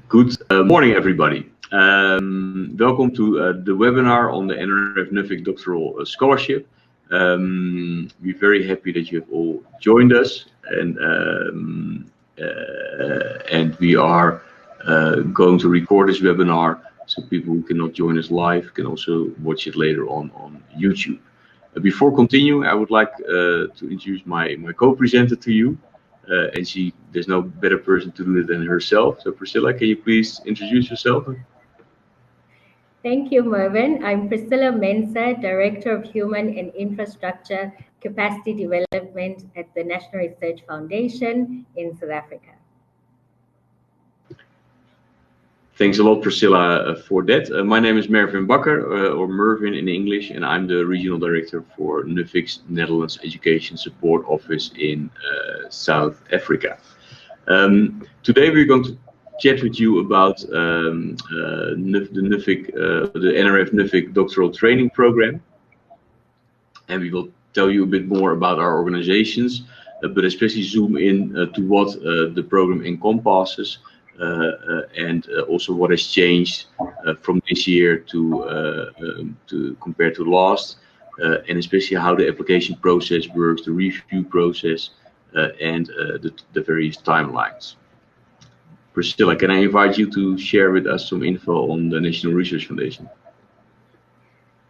Good morning, everybody. Welcome to the webinar on the NRF-Nuffic Doctoral Scholarship. We're very happy that you have all joined us, and we are going to record this webinar so people who cannot join us live can also watch it later on YouTube. Before continuing, I would like to introduce my co-presenter to you. And there's no better person to do it than herself. So Priscilla, can you please introduce yourself? Thank you, Mervyn. I'm Priscilla Mensah, Director of Human and Infrastructure Capacity Development at the National Research Foundation in South Africa. Thanks a lot, Priscilla, for that. My name is Mervyn Bakker, or Mervyn in English, and I'm the Regional Director for Nuffic's Netherlands Education Support Office in South Africa. Today we're going to chat with you about the NRF-Nuffic Doctoral Training Program, and we will tell you a bit more about our organizations, but especially zoom in to what the program encompasses. And also what has changed from this year to compared to last, and especially how the application process works, the review process, and the various timelines. Priscilla, can I invite you to share with us some info on the National Research Foundation?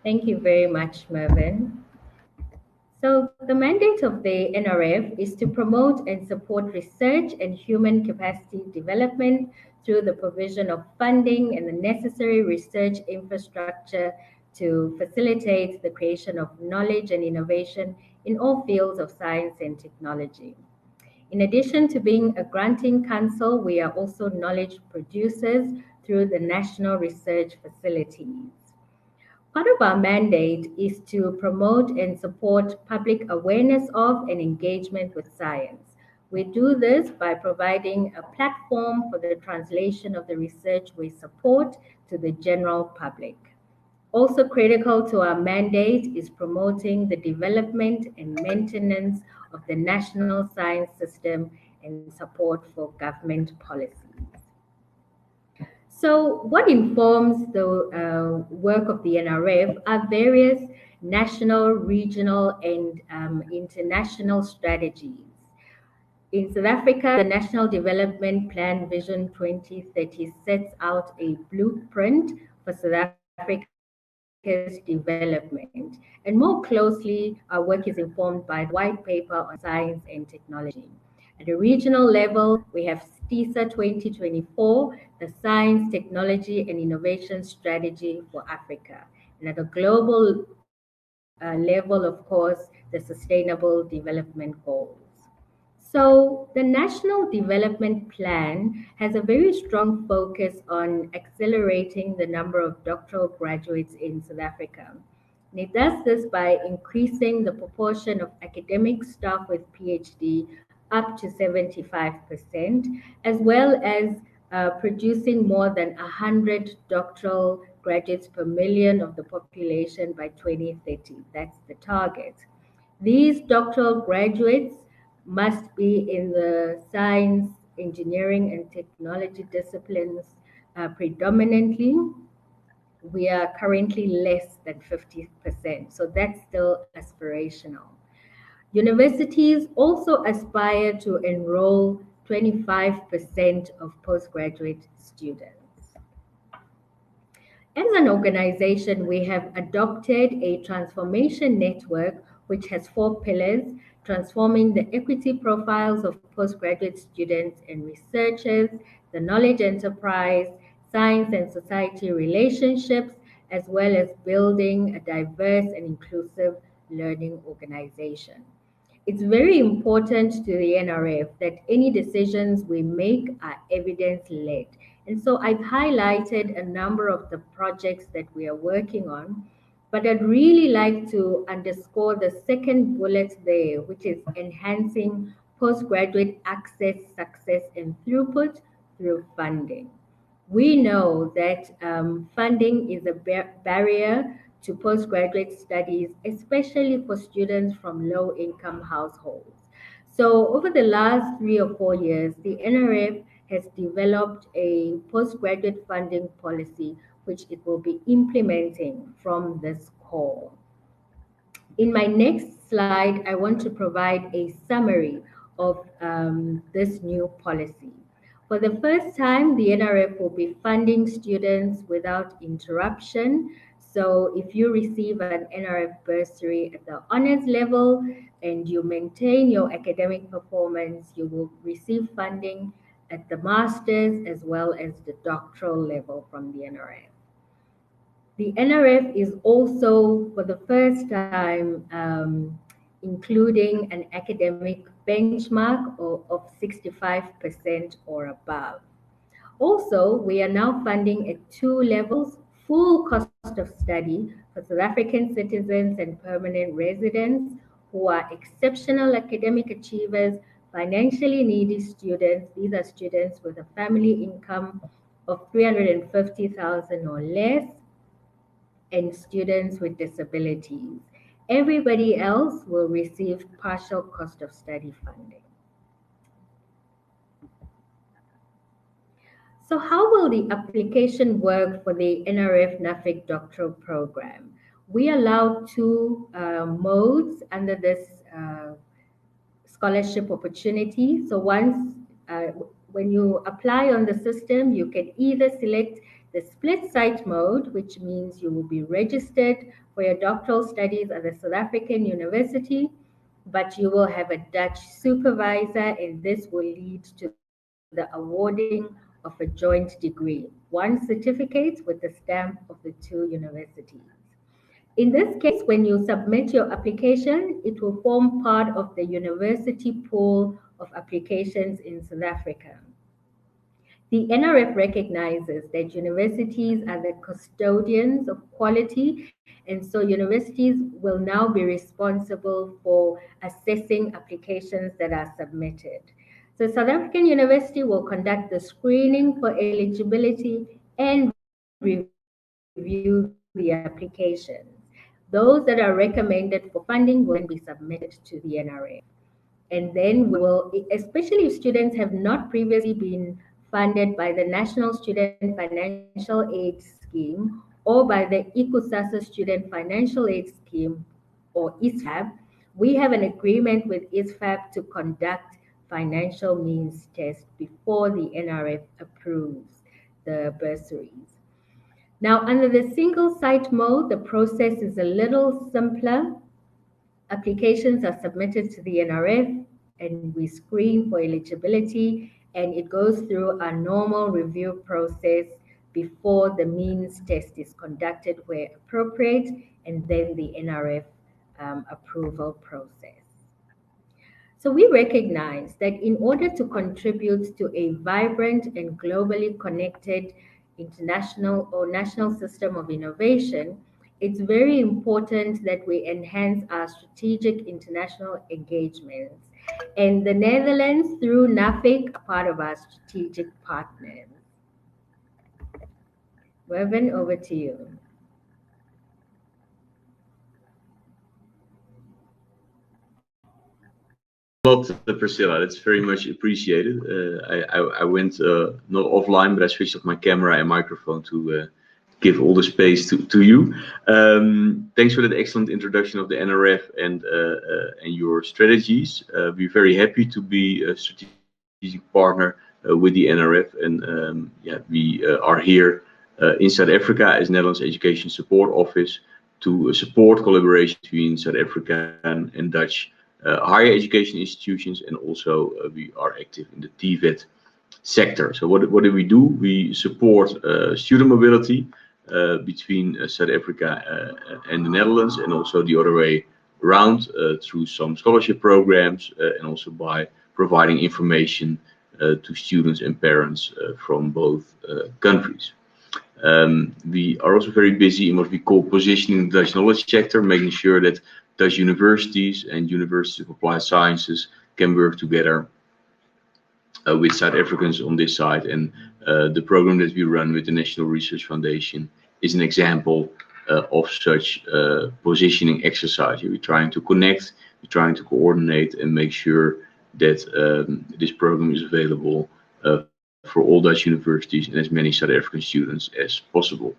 Thank you very much, Mervyn. So the mandate of the NRF is to promote and support research and human capacity development through the provision of funding and the necessary research infrastructure to facilitate the creation of knowledge and innovation in all fields of science and technology. In addition to being a granting council, we are also knowledge producers through the national research facilities. Part of our mandate is to promote and support public awareness of and engagement with science. We do this by providing a platform for the translation of the research we support to the general public. Also critical to our mandate is promoting the development and maintenance of the national science system and support for government policies. So what informs the work of the NRF are various national, regional, and international strategies. In South Africa, the National Development Plan Vision 2030 sets out a blueprint for South Africa's development. And more closely, our work is informed by the white paper on science and technology. At a regional level, we have STISA 2024, the Science, Technology and Innovation Strategy for Africa. And at a global level, of course, the Sustainable Development Goals. So the National Development Plan has a very strong focus on accelerating the number of doctoral graduates in South Africa. And it does this by increasing the proportion of academic staff with PhD up to 75%, as well as producing more than 100 doctoral graduates per million of the population by 2030. That's the target. These doctoral graduates must be in the science, engineering, and technology disciplines predominantly. We are currently less than 50%, so that's still aspirational. Universities also aspire to enroll 25% of postgraduate students. As an organization, we have adopted a transformation network which has 4 pillars: transforming the equity profiles of postgraduate students and researchers, the knowledge enterprise, science and society relationships, as well as building a diverse and inclusive learning organization. It's very important to the NRF that any decisions we make are evidence-led. And so I've highlighted a number of the projects that we are working on, but I'd really like to underscore the second bullet there, which is enhancing postgraduate access, success, and throughput through funding. We know that funding is a barrier to postgraduate studies, especially for students from low-income households. So over the last 3 or 4 years, the NRF has developed a postgraduate funding policy, which it will be implementing from this call. In my next slide, I want to provide a summary of this new policy. For the first time, the NRF will be funding students without interruption. So if you receive an NRF bursary at the honors level and you maintain your academic performance, you will receive funding at the master's as well as the doctoral level from the NRF. The NRF is also, for the first time, including an academic benchmark of 65% or above. Also, we are now funding at 2 levels, full cost of study for South African citizens and permanent residents who are exceptional academic achievers, financially needy students. These are students with a family income of 350,000 or less, and students with disabilities. Everybody else will receive partial cost of study funding. So how will the application work for the NRF-Nuffic doctoral program? We allow 2 modes under this scholarship opportunity. So once, when you apply on the system, you can either select the split site mode, which means you will be registered for your doctoral studies at a South African university, but you will have a Dutch supervisor, and this will lead to the awarding of a joint degree, 1 certificate with the stamp of the 2 universities. In this case, when you submit your application, it will form part of the university pool of applications in South Africa. The NRF recognizes that universities are the custodians of quality, and so universities will now be responsible for assessing applications that are submitted. So South African University will conduct the screening for eligibility and review the applications. Those that are recommended for funding will then be submitted to the NRF. And then we will, especially if students have not previously been funded by the National Student Financial Aid Scheme or by the ICUSASA Student Financial Aid Scheme or ISFAB, we have an agreement with ISFAB to conduct financial means tests before the NRF approves the bursaries. Now, under the single site mode, the process is a little simpler. Applications are submitted to the NRF and we screen for eligibility, and it goes through a normal review process before the means test is conducted where appropriate, and then the NRF approval process. So we recognize that in order to contribute to a vibrant and globally connected international or national system of innovation, it's very important that we enhance our strategic international engagements. And the Netherlands, through NAFIC, are part of our strategic partners. Mervyn, over to you. Priscilla, that's very much appreciated. I went not offline, but I switched off my camera and microphone to give all the space to you. Thanks for that excellent introduction of the NRF and your strategies. We're very happy to be a strategic partner with the NRF, and yeah, we are here in South Africa as Netherlands Education Support Office to support collaboration between South African and Dutch higher education institutions, and also we are active in the TVET sector. So what do? We support student mobility between South Africa and the Netherlands, and also the other way around through some scholarship programs and also by providing information to students and parents from both countries. We are also very busy in what we call positioning the Dutch knowledge sector, making sure that Dutch universities and universities of applied sciences can work together with South Africans on this side. And the program that we run with the National Research Foundation is an example of such positioning exercise. We're trying to connect, we're trying to coordinate and make sure that this program is available for all Dutch universities and as many South African students as possible.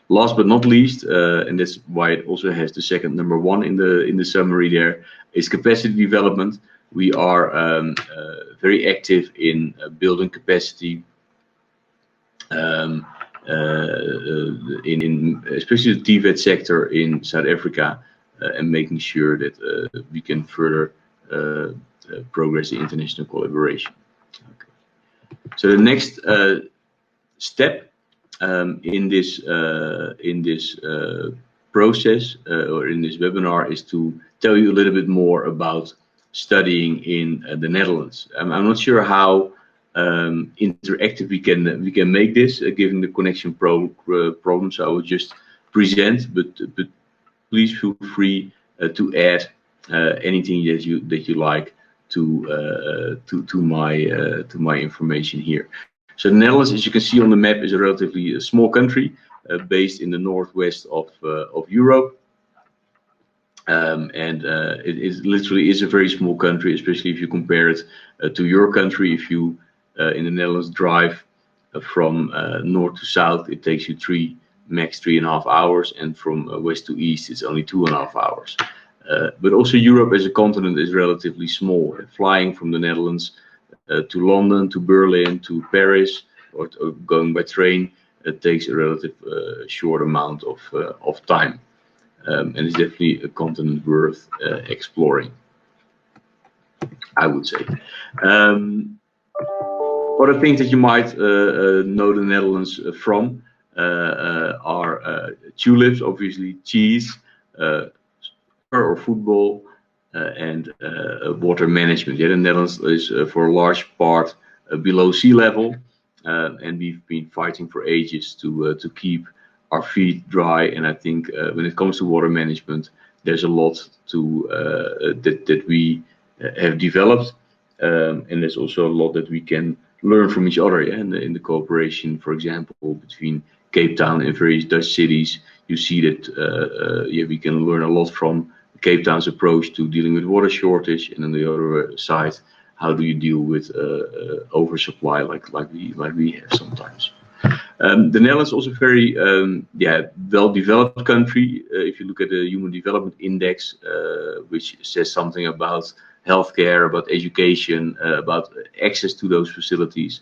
Last but not least, and that's why it also has the second number one in the summary there, is capacity development. We are very active in building capacity, in especially the TVET sector in South Africa, and making sure that we can further progress the international collaboration. Okay. So the next step in this process or in this webinar is to tell you a little bit more about studying in the Netherlands. I'm not sure how interactive we can make this, given the connection problems. So I will just present, but please feel free to add anything that you like to my information here. So the Netherlands, as you can see on the map, is a relatively small country based in the northwest of Europe. It literally is a very small country, especially if you compare it to your country. If you in the Netherlands drive from north to south, it takes you max 3.5 hours, and from west to east, it's only 2.5 hours. But also Europe as a continent is relatively small. Flying from the Netherlands to London, to Berlin, to Paris, or going by train, it takes a relative short amount of time. And it's definitely a continent worth exploring, I would say. Other things that you might know the Netherlands from are tulips, obviously cheese, or football, and water management. Yeah, the Netherlands is for a large part below sea level, and we've been fighting for ages to keep our feet dry. And I think when it comes to water management, there's a lot that we have developed, and there's also a lot that we can learn from each other. Yeah, in the cooperation, for example, between Cape Town and various Dutch cities, you see that we can learn a lot from Cape Town's approach to dealing with water shortage, and on the other side, how do you deal with oversupply like we have sometimes. The Netherlands is also very well-developed country. If you look at the Human Development Index, which says something about healthcare, about education, about access to those facilities,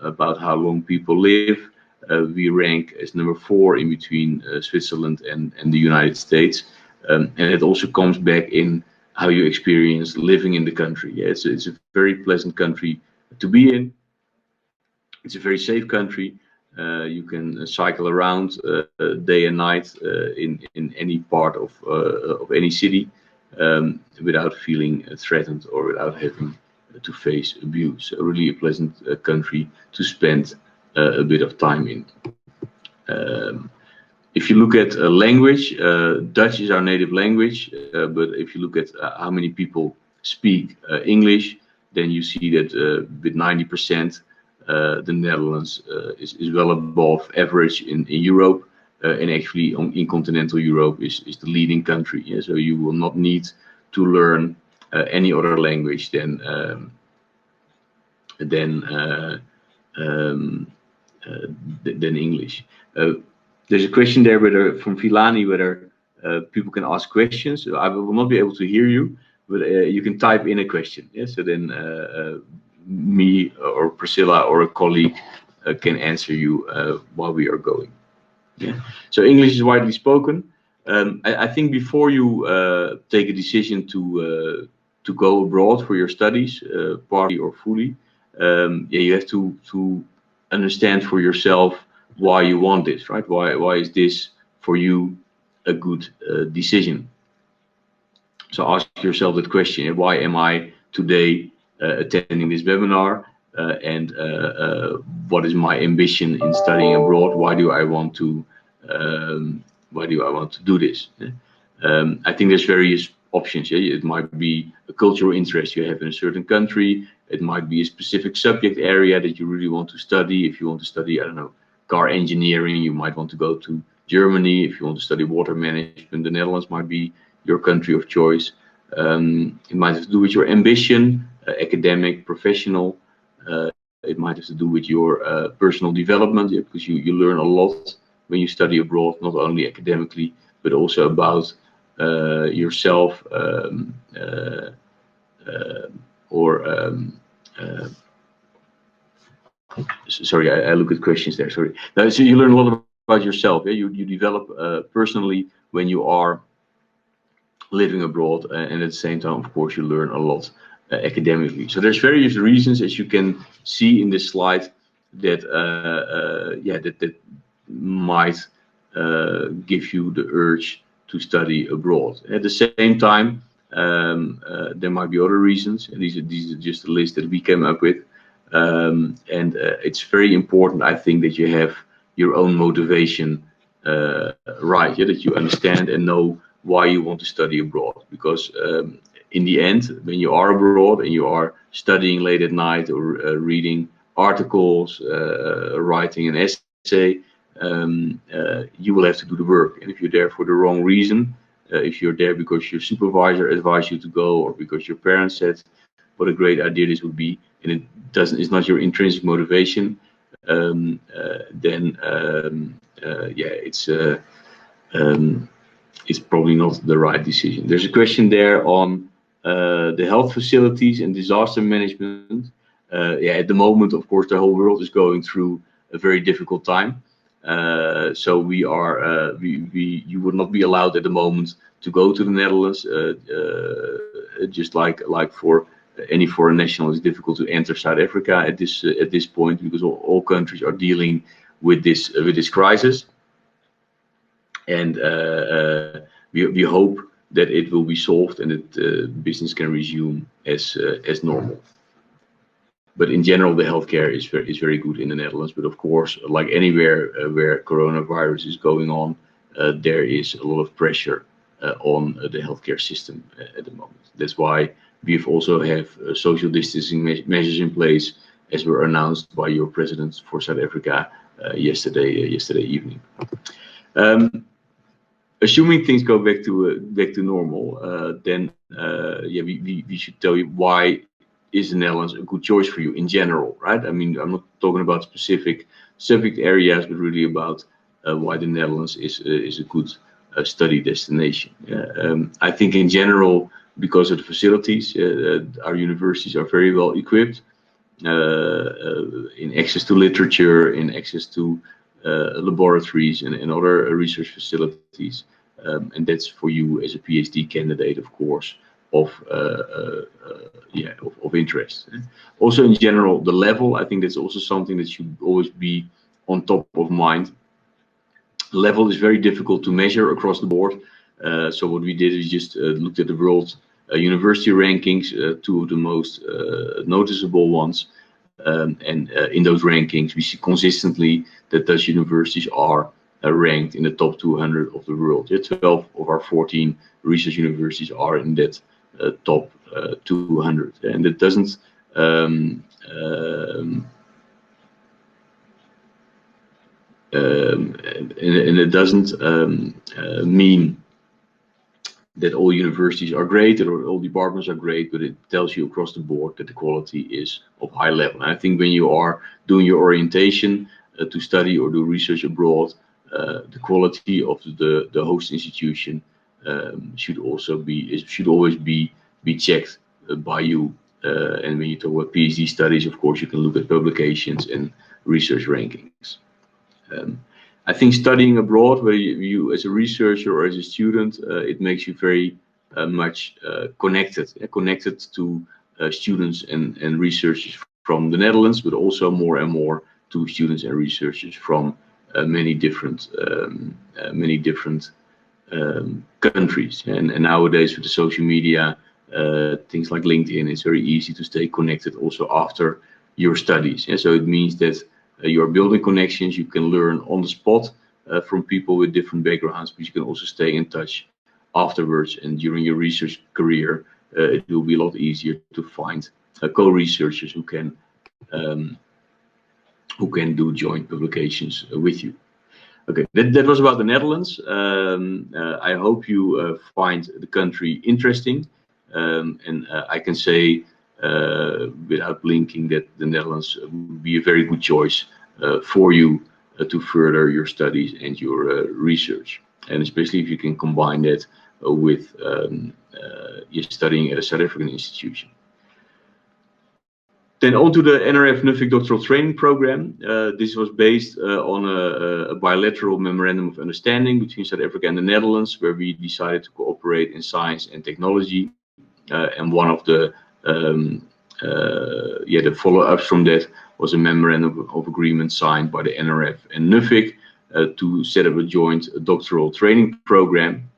about how long people live, we rank as number 4 in between Switzerland and the United States. And it also comes back in how you experience living in the country. Yeah, it's a very pleasant country to be in. It's a very safe country. You can cycle around day and night in any part of any city without feeling threatened or without having to face abuse. So really a pleasant country to spend a bit of time in. If you look at language, Dutch is our native language, but if you look at how many people speak English, then you see that with 90%, the Netherlands is well above average in Europe, and actually in continental Europe is the leading country. Yeah? So you will not need to learn any other language than English. There's a question there from Filani whether people can ask questions. I will not be able to hear you, but you can type in a question. Yeah? So then me or Priscilla or a colleague can answer you while we are going. Yeah. So English is widely spoken. I think before you take a decision to go abroad for your studies, partly or fully, you have to understand for yourself why you want this, right? Why is this for you a good decision? So ask yourself that question: why am I today attending this webinar, and what is my ambition in studying abroad? Why do I want to do this? I think there's various options. Yeah? It might be a cultural interest you have in a certain country. It might be a specific subject area that you really want to study. If you want to study, I don't know, car engineering, you might want to go to Germany. If you want to study water management, the Netherlands might be your country of choice. It might have to do with your ambition, academic, professional. it might have to do with your personal development, because you learn a lot when you study abroad, not only academically, but also about yourself, sorry, I look at questions there, sorry. Now, so you learn a lot about yourself. Yeah? You develop personally when you are living abroad, and at the same time, of course, you learn a lot academically. So there's various reasons, as you can see in this slide, that that might give you the urge to study abroad. At the same time, there might be other reasons, and these are just a list that we came up with. It's very important, I think, that you have your own motivation right, that you understand and know why you want to study abroad, because in the end, when you are abroad and you are studying late at night or reading articles, writing an essay, you will have to do the work. And if you're there for the wrong reason, if you're there because your supervisor advised you to go, or because your parents said what a great idea this would be, and it's not your intrinsic motivation, then it's probably not the right decision. There's a question there on the health facilities and disaster management. At the moment, of course, the whole world is going through a very difficult time. So we are, you would not be allowed at the moment to go to the Netherlands, just like for any foreign national. It's difficult to enter South Africa at this point, because all countries are dealing with this crisis. And we hope that it will be solved and that business can resume as normal. But in general, the healthcare is very good in the Netherlands. But of course, like anywhere where coronavirus is going on, there is a lot of pressure on the healthcare system at the moment. That's why we also have social distancing measures in place, as were announced by your president for South Africa yesterday evening. Assuming things go back to normal, then we should tell you why is the Netherlands a good choice for you in general, right? I mean, I'm not talking about specific subject areas, but really about why the Netherlands is a good study destination. I think in general, because of the facilities, our universities are very well equipped in access to literature, in access to laboratories and other research facilities, and that's for you as a PhD candidate, of course, of interest. Also, in general, the level, I think that's also something that should always be on top of mind. Level is very difficult to measure across the board. So what we did is just looked at the world university rankings, two of the most noticeable ones. And in those rankings, we see consistently that those universities are ranked in the top 200 of the world. 12 of our 14 research universities are in that top 200, and it doesn't mean that all universities are great or all departments are great, but it tells you across the board that the quality is of high level. And I think when you are doing your orientation to study or do research abroad, the quality of the host institution should always be checked by you. And when you talk about PhD studies, of course, you can look at publications and research rankings. I think studying abroad, whether you as a researcher or as a student, it makes you very much connected to students and researchers from the Netherlands, but also more and more to students and researchers from many different countries. And nowadays, with the social media, things like LinkedIn, it's very easy to stay connected also after your studies. And so it means that you are building connections. You can learn on the spot from people with different backgrounds, but you can also stay in touch afterwards. And during your research career, it will be a lot easier to find co-researchers who can do joint publications with you. Okay, that was about the Netherlands. I hope you find the country interesting, and I can say without blinking that the Netherlands would be a very good choice for you to further your studies and your research. And especially if you can combine that with you're studying at a South African institution. Then on to the NRF-Nuffic doctoral training program. This was based on a bilateral memorandum of understanding between South Africa and the Netherlands, where we decided to cooperate in science and technology. And one of the follow-ups from that was a memorandum of agreement signed by the NRF and Nuffic to set up a joint doctoral training program,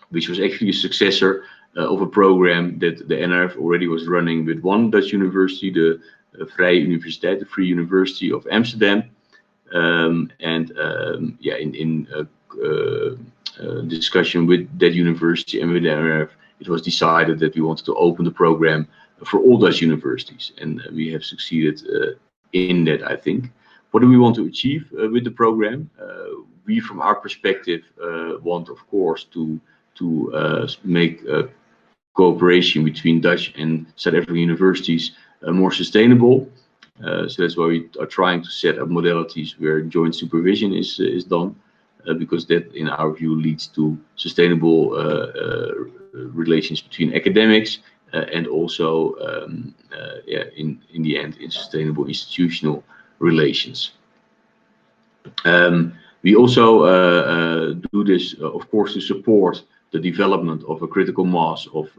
which was actually a successor of a program that the NRF already was running with one Dutch university, the Vrije Universiteit, the Free University of Amsterdam. In discussion with that university and with the NRF, it was decided that we wanted to open the program for all Dutch universities, and we have succeeded in that, I think. What do we want to achieve with the program? We, from our perspective, want, of course, to make cooperation between Dutch and South African universities more sustainable. So that's why we are trying to set up modalities where joint supervision is done, because that, in our view, leads to sustainable relations between academics and also, in the end, in sustainable institutional relations. We also do this, of course, to support the development of a critical mass of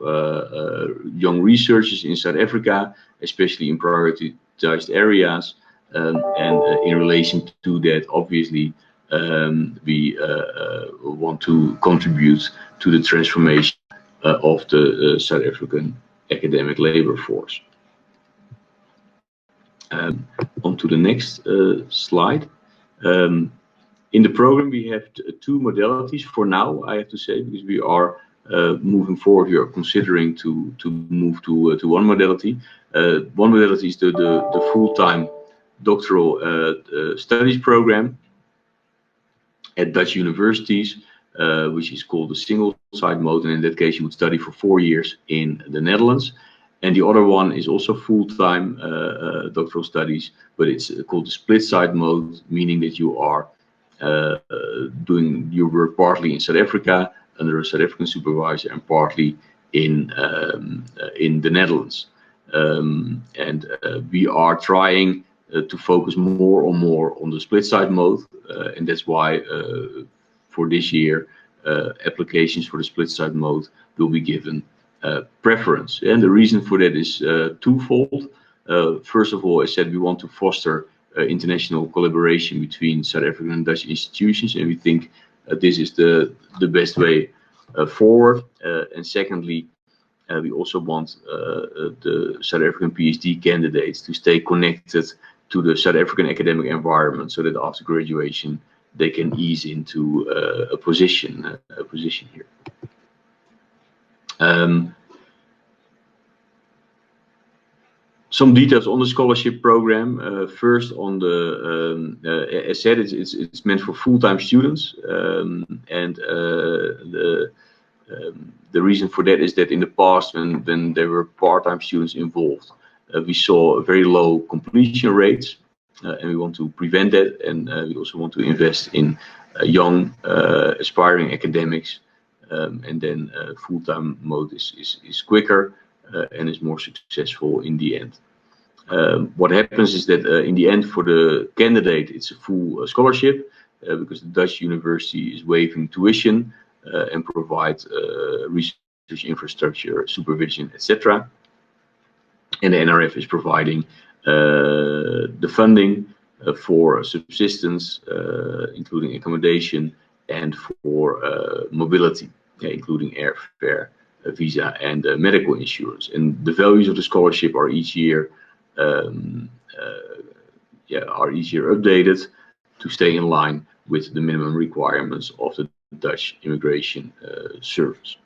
young researchers in South Africa, especially in prioritized areas. And in relation to that, obviously, we want to contribute to the transformation of the South African academic labor force. On to the next slide. In the program, we have two modalities for now, I have to say, because we are moving forward. We are considering to move to one modality. One modality is the full-time doctoral studies program at Dutch universities, which is called the single-site mode, and in that case, you would study for 4 years in the Netherlands. And the other one is also full-time doctoral studies, but it's called the split-site mode, meaning that you are doing your work partly in South Africa under a South African supervisor and partly in the Netherlands. We are trying to focus more and more on the split-site mode, and that's why for this year applications for the split-site mode will be given preference. And the reason for that is twofold. First of all, I said we want to foster international collaboration between South African and Dutch institutions, and we think this is the best way forward. And secondly, we also want the South African PhD candidates to stay connected to the South African academic environment, so that after graduation they can ease into a position here. Some details on the scholarship program. First, on the, as said, it's meant for full-time students, and the reason for that is that in the past, when there were part-time students involved, we saw very low completion rates, and we want to prevent that, and we also want to invest in young, aspiring academics, and then full-time mode is quicker and is more successful in the end. What happens is that in the end, for the candidate, it's a full scholarship because the Dutch university is waiving tuition and provide research infrastructure, supervision, etc. And the NRF is providing the funding for subsistence, including accommodation, and for mobility, including airfare, visa, and medical insurance. And the values of the scholarship are each year updated to stay in line with the minimum requirements of the Dutch Immigration Service.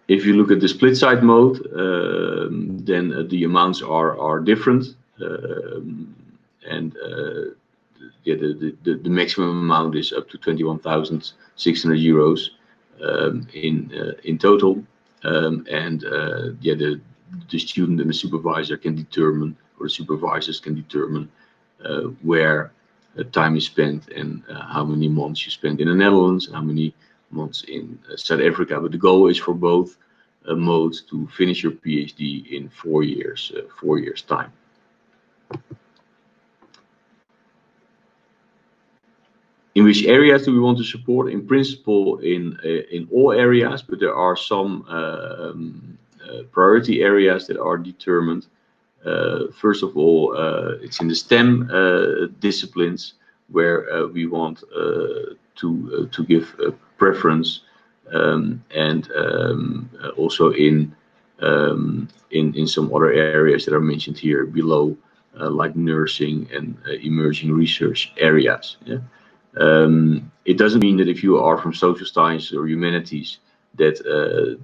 If you look at the split-site mode, then the amounts are different, and the maximum amount is up to 21,600 euros, in total, yeah, the student and the supervisor can determine, or the supervisors can determine, where time is spent and how many months you spend in the Netherlands and how many months in South Africa. But the goal is for both modes to finish your PhD in 4 years, 4 years time. In which areas do we want to support? In principle, in all areas, but there are some priority areas that are determined. First of all, it's in the STEM disciplines where we want to give preference, and also in some other areas that are mentioned here below, like nursing and emerging research areas. Yeah? It doesn't mean that if you are from social science or humanities that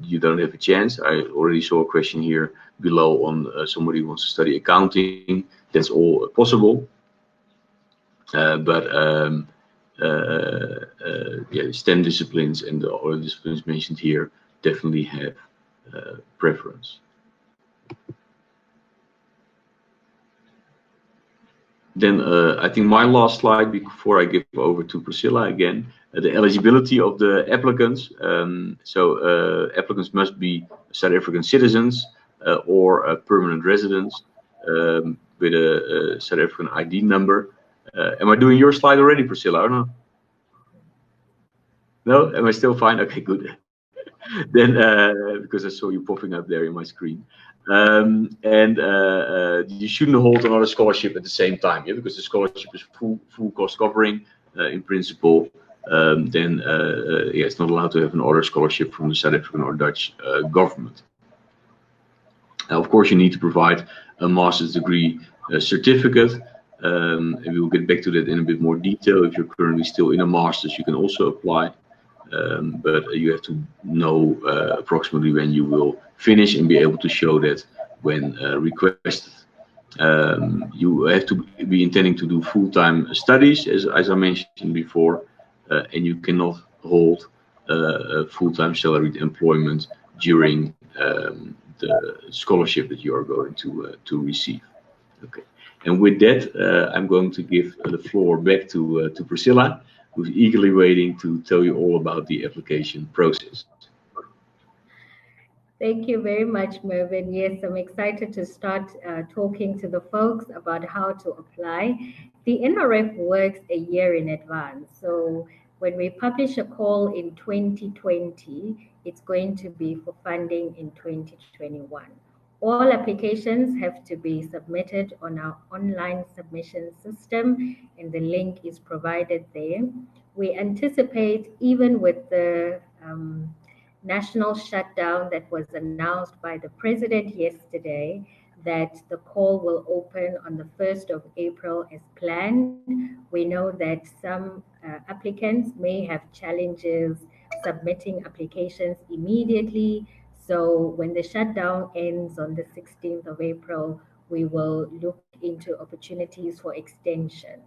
you don't have a chance. I already saw a question here below on somebody who wants to study accounting. That's all possible. But yeah, STEM disciplines and the other disciplines mentioned here definitely have preference. Then I think my last slide before I give over to Priscilla again, the eligibility of the applicants. Applicants must be South African citizens or permanent residents with a South African ID number. Am I doing your slide already, Priscilla, or not? No? Am I still fine? Okay, good. Then, because I saw you popping up there in my screen. You shouldn't hold another scholarship at the same time, yeah, because the scholarship is full cost covering in principle. Then yeah, it's not allowed to have another scholarship from the South African or Dutch government. Now, of course, you need to provide a master's degree certificate, and we will get back to that in a bit more detail. If you're currently still in a master's, you can also apply. But you have to know approximately when you will finish and be able to show that when requested. You have to be intending to do full-time studies, as I mentioned before, and you cannot hold full-time salaried employment during the scholarship that you are going to receive. Okay, and with that, I'm going to give the floor back to Priscilla, who's eagerly waiting to tell you all about the application process. Thank you very much, Mervyn. Yes, I'm excited to start talking to the folks about how to apply. The NRF works a year in advance. So when we publish a call in 2020, it's going to be for funding in 2021. All applications have to be submitted on our online submission system, and the link is provided there. We anticipate, even with the national shutdown that was announced by the president yesterday, that the call will open on the 1st of April as planned. We know that some applicants may have challenges submitting applications immediately. So when the shutdown ends on the 16th of April, we will look into opportunities for extension.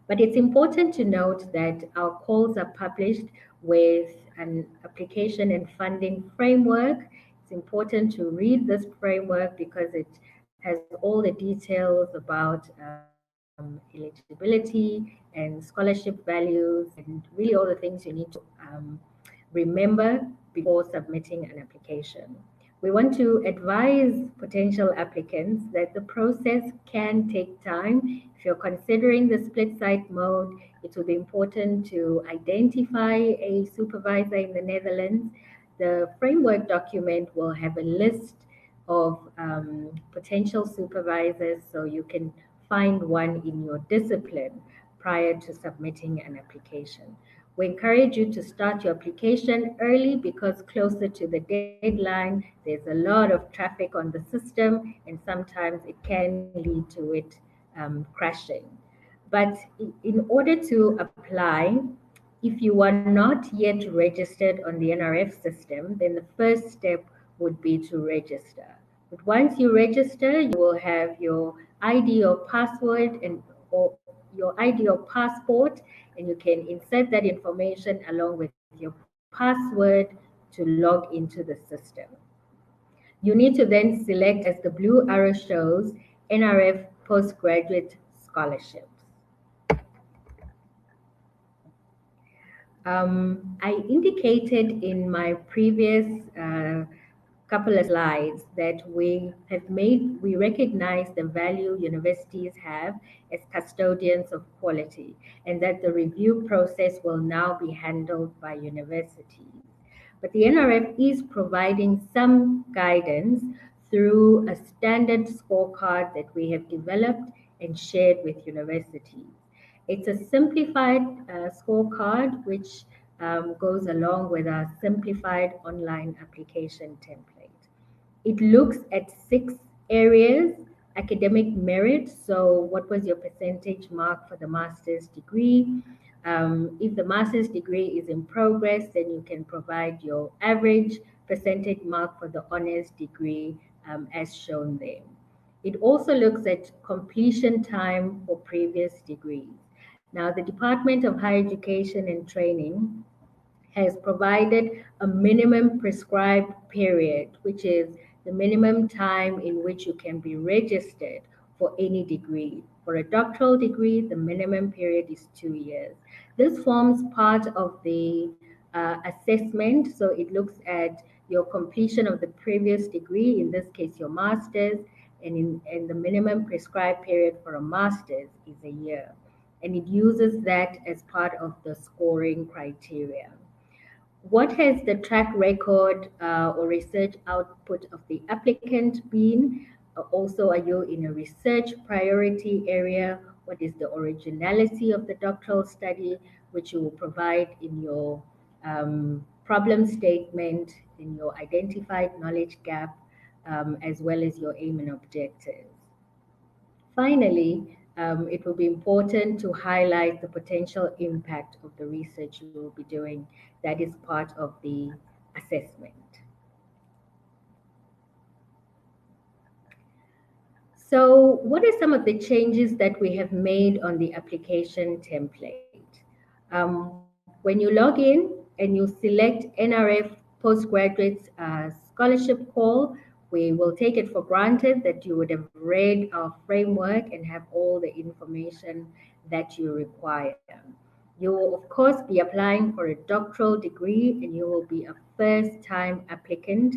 But it's important to note that our calls are published with an application and funding framework. It's important to read this framework because it has all the details about eligibility and scholarship values and really all the things you need to remember before submitting an application. We want to advise potential applicants that the process can take time. If you're considering the split site mode, it will be important to identify a supervisor in the Netherlands. The framework document will have a list of potential supervisors, so you can find one in your discipline prior to submitting an application. We encourage you to start your application early because closer to the deadline, there's a lot of traffic on the system, and sometimes it can lead to it crashing. But in order to apply, if you are not yet registered on the NRF system, then the first step would be to register. But once you register, you will have your ID or password or your ID or passport, and you can insert that information along with your password to log into the system. You need to then select, as the blue arrow shows, NRF Postgraduate Scholarships. I indicated in my previous couple of slides that we recognize the value universities have as custodians of quality, and that the review process will now be handled by universities. But the NRF is providing some guidance through a standard scorecard that we have developed and shared with universities. It's a simplified scorecard which goes along with our simplified online application template. It looks at 6 areas: academic merit, so what was your percentage mark for the master's degree? If the master's degree is in progress, then you can provide your average percentage mark for the honors degree as shown there. It also looks at completion time for previous degrees. Now, the Department of Higher Education and Training has provided a minimum prescribed period, which is the minimum time in which you can be registered for any degree. For a doctoral degree, the minimum period is 2 years. This forms part of the assessment, so it looks at your completion of the previous degree, in this case your master's, and the minimum prescribed period for a master's is a year. And it uses that as part of the scoring criteria. What has the track record or research output of the applicant been? Also, are you in a research priority area? What is the originality of the doctoral study, which you will provide in your problem statement, in your identified knowledge gap, as well as your aim and objectives. Finally, it will be important to highlight the potential impact of the research you will be doing that is part of the assessment. So what are some of the changes that we have made on the application template? When you log in and you select NRF Postgraduate Scholarship Call, we will take it for granted that you would have read our framework and have all the information that you require. You will, of course, be applying for a doctoral degree, and you will be a first-time applicant,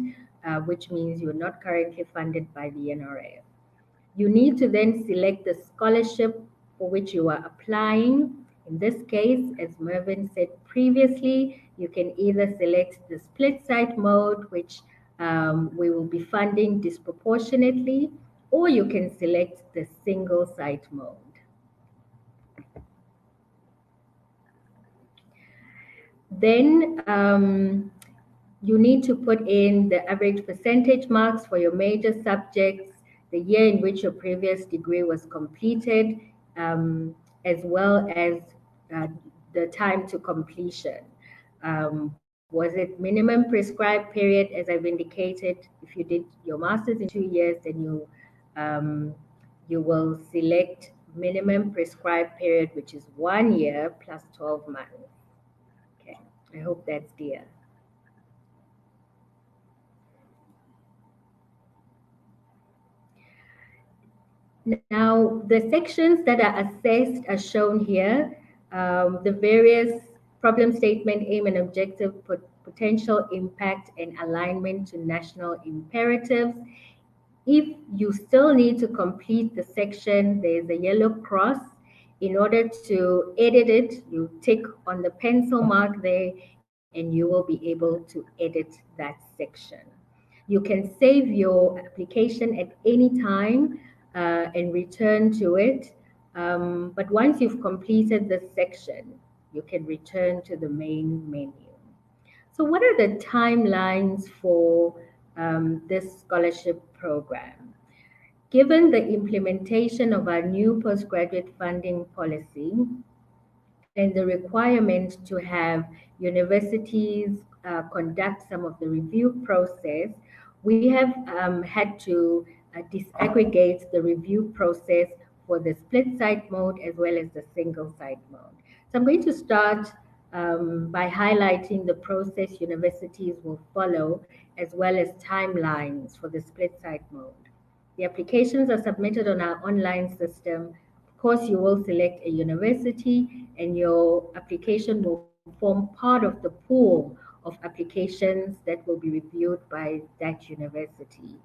which means you're not currently funded by the NRF. You need to then select the scholarship for which you are applying. In this case, as Mervyn said previously, you can either select the split site mode, which we will be funding disproportionately, or you can select the single site mode. Then you need to put in the average percentage marks for your major subjects, the year in which your previous degree was completed, as well as the time to completion. Was it minimum prescribed period? As I've indicated, if you did your master's in 2 years, then you will select minimum prescribed period, which is 1 year plus 12 months. Okay, I hope that's clear. Now, the sections that are assessed are shown here. The various problem statement, aim and objective, potential impact and alignment to national imperatives. If you still need to complete the section, there's a yellow cross. In order to edit it, you tick on the pencil mark there, and you will be able to edit that section. You can save your application at any time and return to it. But once you've completed this section, you can return to the main menu. So what are the timelines for this scholarship program? Given the implementation of our new postgraduate funding policy and the requirement to have universities conduct some of the review process, we have had to disaggregate the review process for the split site mode as well as the single site mode. So I'm going to start by highlighting the process universities will follow, as well as timelines for the split site mode. The applications are submitted on our online system. Of course, you will select a university, and your application will form part of the pool of applications that will be reviewed by that university.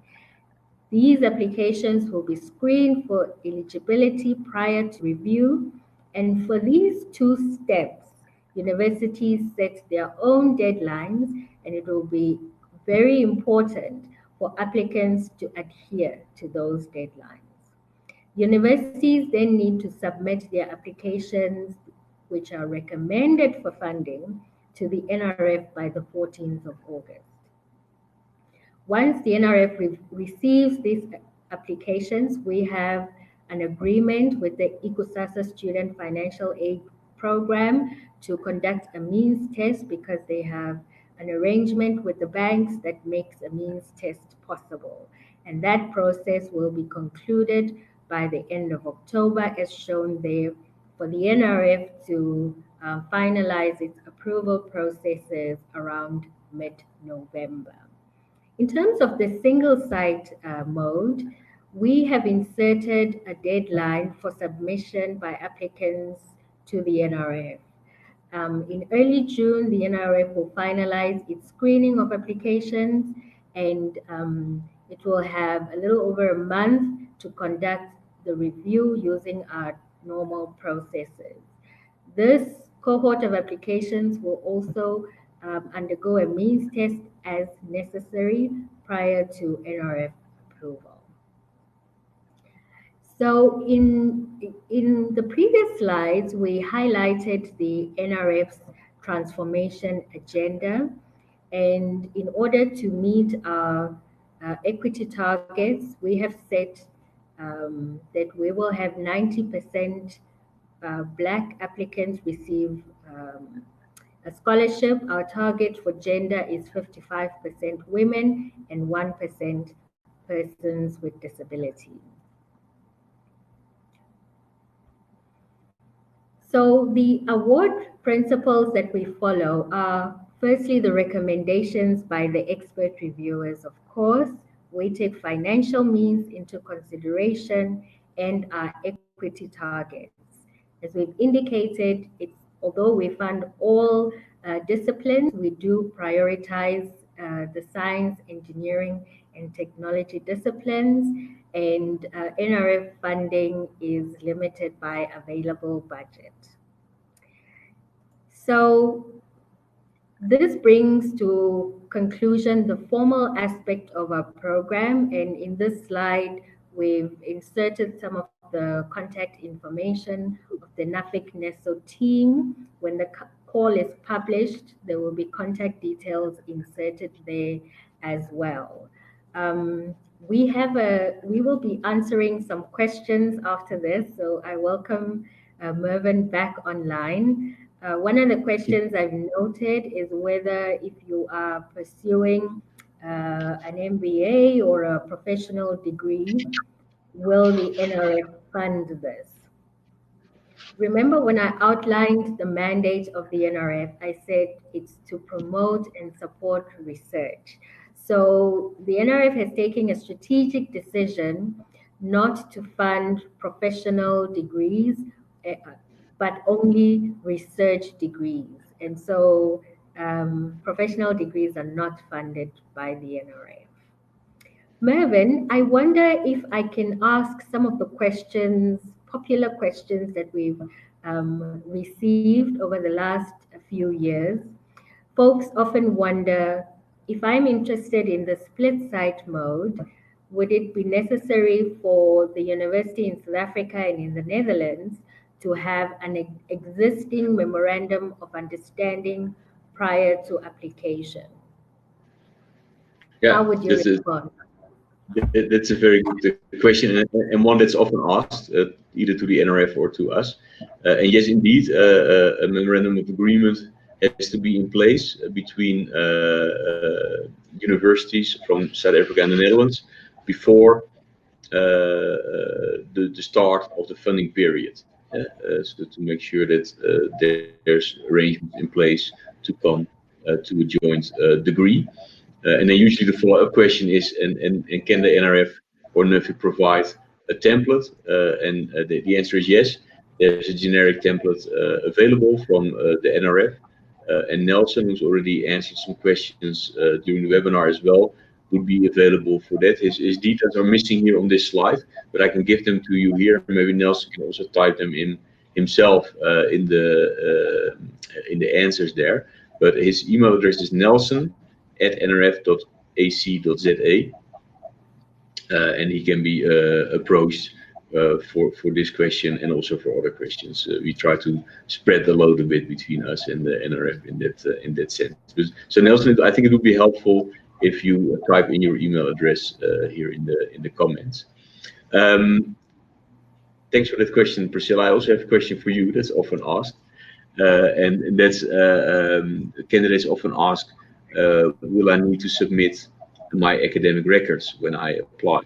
These applications will be screened for eligibility prior to review, and for these two steps, universities set their own deadlines, and it will be very important for applicants to adhere to those deadlines. Universities then need to submit their applications, which are recommended for funding, to the NRF by the 14th of August. Once the NRF receives these applications, we have an agreement with the ICUSASA Student Financial Aid Program to conduct a means test, because they have an arrangement with the banks that makes a means test possible. And that process will be concluded by the end of October, as shown there, for the NRF to finalize its approval processes around mid-November. In terms of the single site mode, we have inserted a deadline for submission by applicants to the NRF. In early June, the NRF will finalize its screening of applications, and it will have a little over a month to conduct the review using our normal processes. This cohort of applications will also undergo a means test as necessary prior to NRF approval. So in the previous slides, we highlighted the NRF's transformation agenda. And in order to meet our equity targets, we have set that we will have 90% Black applicants receive a scholarship. Our target for gender is 55% women and 1% persons with disability. So the award principles that we follow are, firstly, the recommendations by the expert reviewers. Of course, we take financial means into consideration and our equity targets. As we've indicated, although we fund all disciplines, we do prioritize the science, engineering, and technology disciplines, and NRF funding is limited by available budget. So this brings to conclusion the formal aspect of our program, and in this slide, we've inserted some of the contact information of the Nuffic NESO team. When the call is published, there will be contact details inserted there as well. We will be answering some questions after this, so I welcome Mervyn back online. One of the questions I've noted is whether if you are pursuing an MBA or a professional degree, will the NRF fund this? Remember when I outlined the mandate of the NRF, I said it's to promote and support research. So the NRF has taken a strategic decision not to fund professional degrees, but only research degrees. And so professional degrees are not funded by the NRF. Mervyn, I wonder if I can ask some of the questions, popular questions that we've received over the last few years. Folks often wonder, if I'm interested in the split site mode, would it be necessary for the university in South Africa and in the Netherlands to have an existing memorandum of understanding prior to application? Yeah, how would you respond? That's a very good question, and one that's often asked, either to the NRF or to us. And yes, indeed, a memorandum of agreement has to be in place between universities from South Africa and the Netherlands before the start of the funding period. so to make sure that there's arrangements in place to come to a joint degree. And then usually the follow-up question is, and can the NRF or Nuffic provide a template? And the answer is yes. There's a generic template available from the NRF. And Nelson, who's already answered some questions during the webinar as well, would be available for that. His details are missing here on this slide, but I can give them to you here. Maybe Nelson can also type them in himself in the answers there. But his email address is nelson@nrf.ac.za, and he can be approached for this question and also for other questions. We try to spread the load a bit between us and the NRF in that sense. So Nelson, I think it would be helpful if you type in your email address here in the comments. Thanks for that question, Priscilla. I also have a question for you that's often asked, and that's candidates often ask, will I need to submit my academic records when I apply?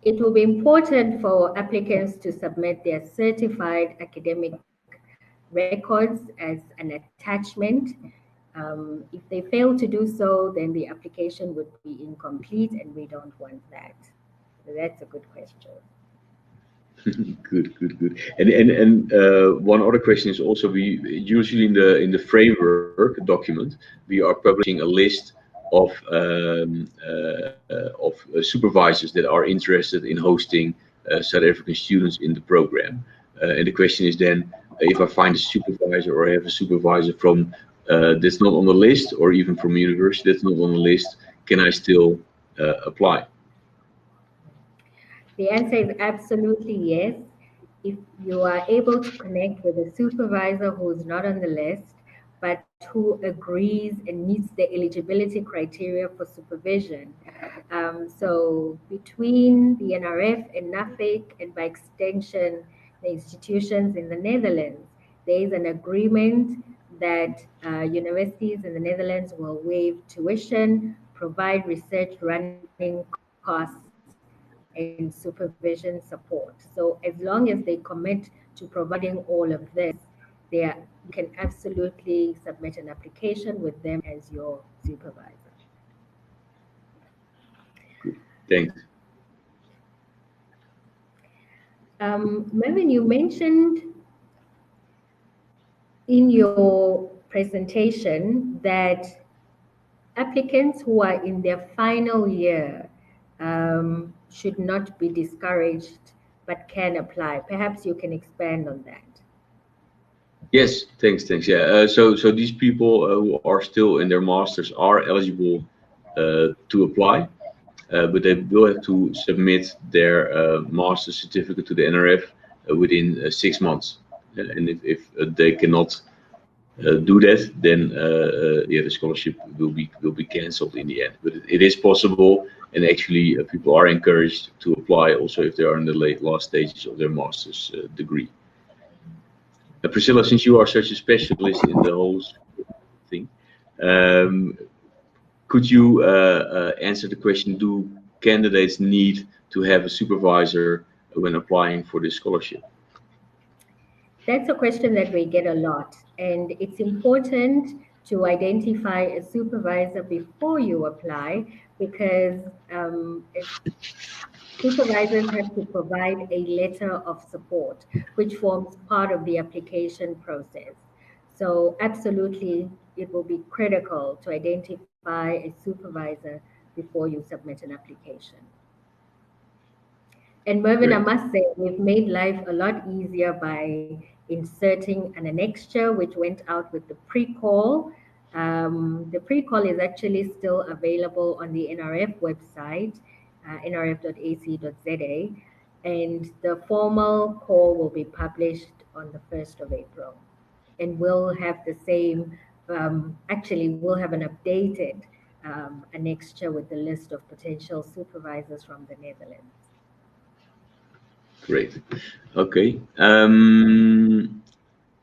It will be important for applicants to submit their certified academic records as an attachment. If they fail to do so, then the application would be incomplete, and we don't want that. So that's a good question. Good. And one other question is also, we usually in the framework document we are publishing a list of supervisors that are interested in hosting South African students in the program. And the question is then, if I find a supervisor or I have a supervisor from that's not on the list, or even from a university that's not on the list, can I still apply? The answer is absolutely yes. If you are able to connect with a supervisor who is not on the list, but who agrees and meets the eligibility criteria for supervision. So between the NRF and Nuffic, and by extension, the institutions in the Netherlands, there is an agreement that universities in the Netherlands will waive tuition, provide research running costs, and supervision support. So as long as they commit to providing all of this, you can absolutely submit an application with them as your supervisor. Thanks. Mervyn, you mentioned in your presentation that applicants who are in their final year should not be discouraged, but can apply. Perhaps you can expand on that. Yes, thanks. Yeah, so these people who are still in their masters are eligible to apply, but they will have to submit their master's certificate to the NRF within 6 months. And if they cannot do that, then the scholarship will be cancelled in the end. But it is possible, and actually people are encouraged to apply also if they are in the last stages of their master's degree. Priscilla, since you are such a specialist in the whole thing, could you answer the question, do candidates need to have a supervisor when applying for this scholarship? That's a question that we get a lot, and it's important to identify a supervisor before you apply, because supervisors have to provide a letter of support, which forms part of the application process. So absolutely, it will be critical to identify a supervisor before you submit an application. And Mervyn, I must say, we've made life a lot easier by inserting an annexure which went out with the pre-call. The pre-call is actually still available on the NRF website, nrf.ac.za, and the formal call will be published on the 1st of April. And we'll have the same, actually we'll have an updated annexure with the list of potential supervisors from the Netherlands. Great. Okay.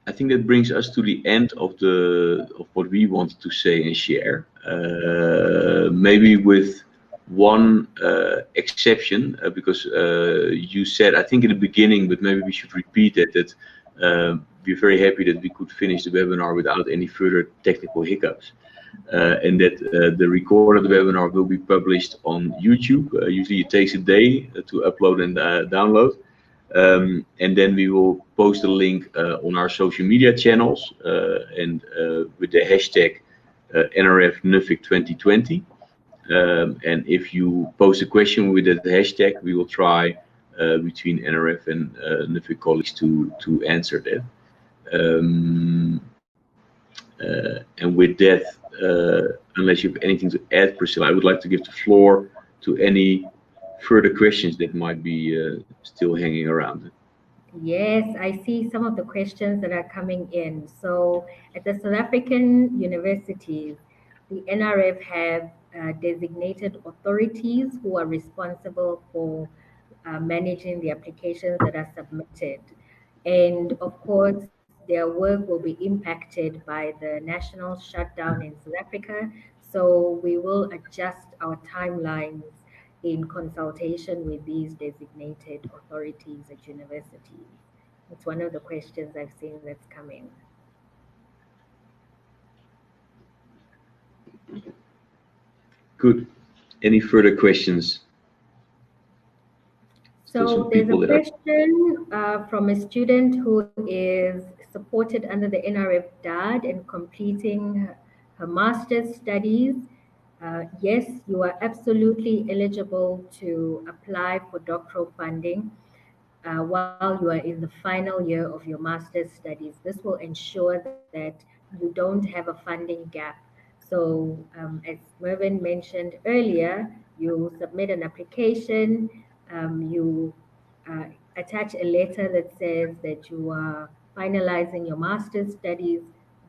I think that brings us to the end of what we wanted to say and share. Maybe with one exception, because you said, I think in the beginning, but maybe we should repeat it, that we're very happy that we could finish the webinar without any further technical hiccups. And that the recorded webinar will be published on YouTube. Usually it takes a day to upload and download. And then we will post a link on our social media channels and with the hashtag NRF-Nuffic 2020. And if you post a question with that hashtag, we will try between NRF and Nuffic colleagues to answer that. And with that, unless you have anything to add, Priscilla, I would like to give the floor to any further questions that might be still hanging around. Yes, I see some of the questions that are coming in. So at the South African universities, the NRF have designated authorities who are responsible for managing the applications that are submitted. And of course, their work will be impacted by the national shutdown in South Africa. So we will adjust our timelines in consultation with these designated authorities at universities. It's one of the questions I've seen that's coming. Good. Any further questions? So there's a question from a student who is supported under the NRF DAD and completing her master's studies. Yes, you are absolutely eligible to apply for doctoral funding while you are in the final year of your master's studies. This will ensure that you don't have a funding gap. So as Mervyn mentioned earlier, you submit an application, you attach a letter that says that you are finalizing your master's studies,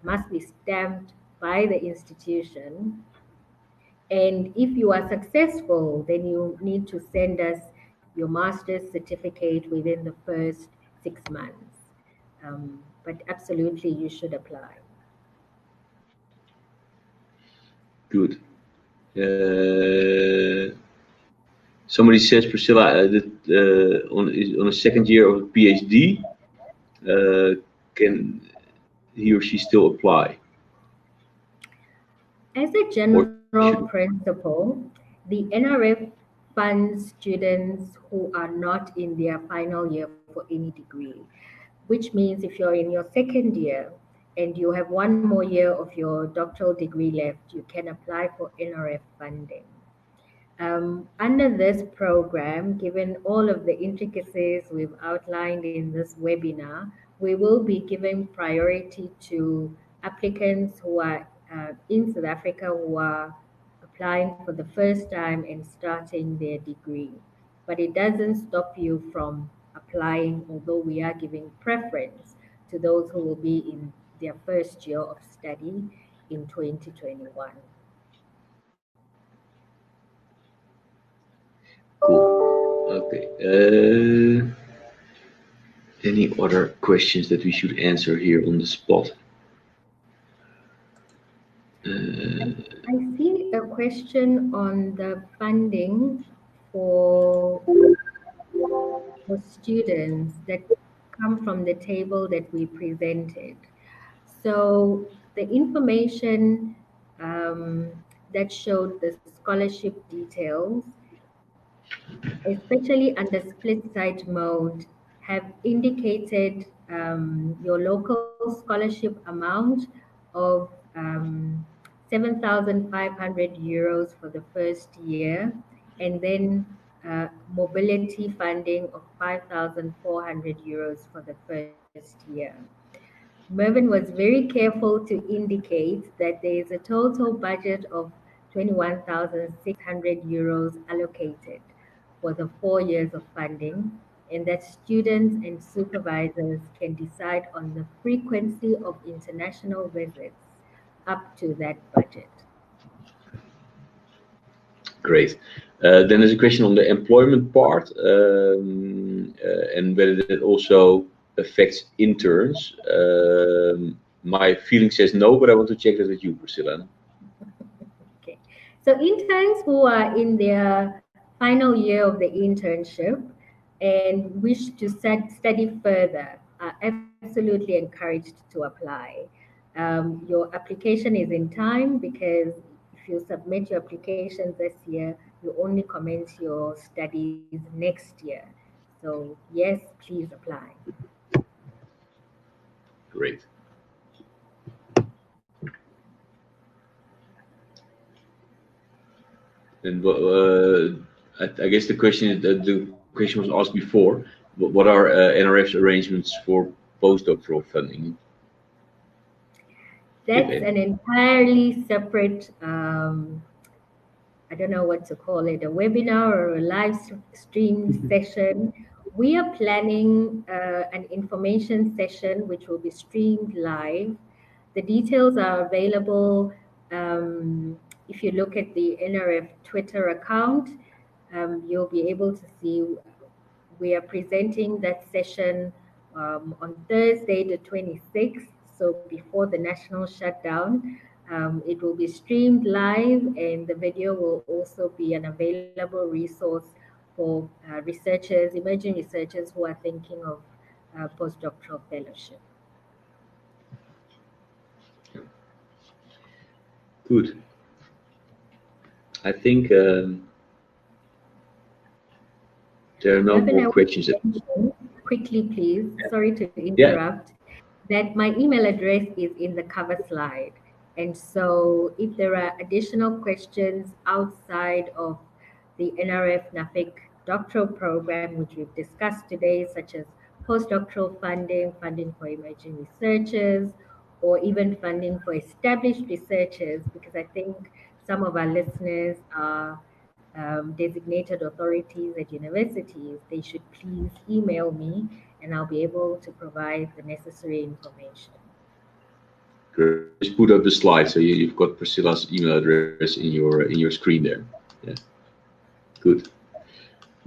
must be stamped by the institution. And if you are successful, then you need to send us your master's certificate within the first 6 months. But absolutely, you should apply. Good. Somebody says, Priscilla, that on a second year of a PhD, can he or she still apply? As a general principle, the NRF funds students who are not in their final year for any degree, which means if you're in your second year and you have one more year of your doctoral degree left, you can apply for NRF funding. Under this program, given all of the intricacies we've outlined in this webinar, we will be giving priority to applicants who are in South Africa who are applying for the first time and starting their degree. But it doesn't stop you from applying, although we are giving preference to those who will be in their first year of study in 2021. Cool. Okay. Any other questions that we should answer here on the spot? I see a question on the funding for students that come from the table that we presented. So the information that showed the scholarship details, especially under split site mode, have indicated your local scholarship amount of 7,500 euros for the first year, and then mobility funding of 5,400 euros for the first year. Mervyn was very careful to indicate that there is a total budget of 21,600 euros allocated for the 4 years of funding, and that students and supervisors can decide on the frequency of international visits up to that budget. Great. Then there's a question on the employment part and whether that also affects interns. My feeling says no, but I want to check that with you, Priscilla. Okay. So interns who are in their final year of the internship and wish to study further are absolutely encouraged to apply. Your application is in time because if you submit your application this year, you only commence your studies next year. So yes, please apply. Great. And I guess the question was asked before. What are NRF's arrangements for postdoctoral funding? That's an entirely separate, I don't know what to call it, a webinar or a live stream session. We are planning an information session which will be streamed live. The details are available if you look at the NRF Twitter account. You'll be able to see we are presenting that session on Thursday, the 26th, so before the national shutdown. It will be streamed live, and the video will also be an available resource for researchers, emerging researchers who are thinking of postdoctoral fellowship. Good. I think there are no more questions. Quickly, please. Sorry to interrupt. Yeah. That my email address is in the cover slide. And so if there are additional questions outside of the NRF-Nuffic doctoral program, which we've discussed today, such as postdoctoral funding, funding for emerging researchers, or even funding for established researchers, because I think some of our listeners are designated authorities at universities, they should please email me and I'll be able to provide the necessary information. Great. Just put up the slide so you've got Priscilla's email address in your screen there. Yeah. Good.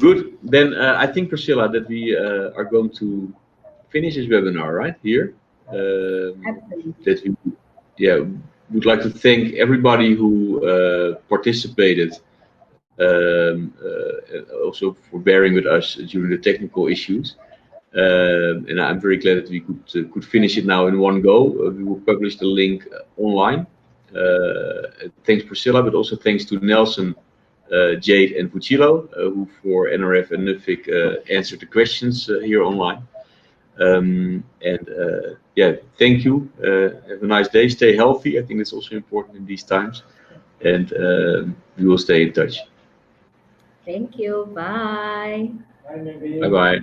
Good. Then I think, Priscilla, that we are going to finish this webinar right here. Absolutely. That we, would like to thank everybody who participated. Also for bearing with us during the technical issues, and I'm very glad that we could finish it now in one go. We will publish the link online. Thanks Priscilla, but also thanks to Nelson, Jade, and Fucilo, who for NRF and Nuffic answered the questions here online. Thank you. Have a nice day. Stay healthy. I think it's also important in these times, and we will stay in touch. Thank you. Bye. Bye-bye.